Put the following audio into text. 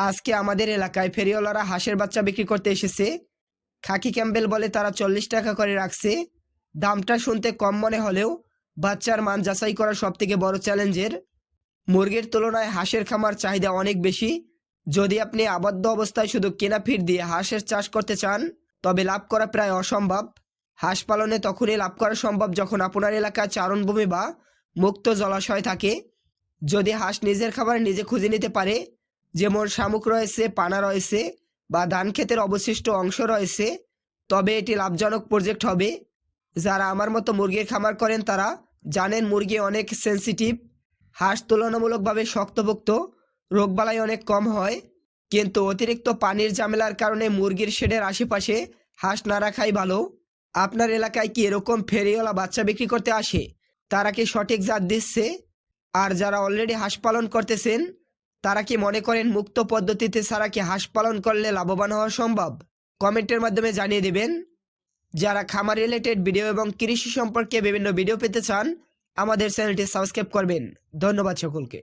আজকে আমাদের এলাকায় ফেরিওয়ালারা হাঁসের বাচ্চা বিক্রি করতে এসেছে। খাকি ক্যাম্বেল বলে তারা 40 টাকা করে রাখছে। দামটা শুনতে কম মনে হলেও বাচ্চার মান যাচাই করা সব থেকে বড় চ্যালেঞ্জের। মুরগির তুলনায় হাঁসের খামার চাহিদা অনেক বেশি। যদি আপনি আবদ্ধ অবস্থায় শুধু কেনা ফিড দিয়ে হাঁসের চাষ করতে চান তবে লাভ করা প্রায় অসম্ভব। হাঁস পালনে তখনই লাভ করা সম্ভব যখন আপনার এলাকায় চারণভূমি বা মুক্ত জলাশয় থাকে। যদি হাঁস নিজের খাবার নিজে খুঁজে নিতে পারে, যেমন শামুক রয়েছে, পানা রয়েছে বা ধান ক্ষেতের অবশিষ্ট অংশ রয়েছে, তবে এটি লাভজনক প্রজেক্ট হবে। যারা আমার মতো মুরগির খামার করেন তারা জানেন মুরগি অনেক সেন্সিটিভ। হাঁস তুলনামূলকভাবে শক্তপোক্ত, রোগবালাই অনেক কম হয়। কিন্তু অতিরিক্ত পানির ঝামেলার কারণে মুরগির শেডের আশেপাশে হাঁস না রাখাই ভালো। আপনার এলাকায় কি এরকম ফেরিওয়ালা বাচ্চা বিক্রি করতে আসে? তারা কি সঠিক জাত দিচ্ছে? আর যারা অলরেডি হাঁস পালন করতেছেন তারা কি মনে করেন মুক্ত পদ্ধতিতে ছাড়া কি হাঁস পালন করলে লাভবান হওয়া সম্ভব? কমেন্টের মাধ্যমে জানিয়ে দেবেন। যারা খামার রিলেটেড ভিডিও এবং কৃষি সম্পর্কে বিভিন্ন ভিডিও পেতে চান আমাদের চ্যানেলটি সাবস্ক্রাইব করবেন। ধন্যবাদ সকলকে।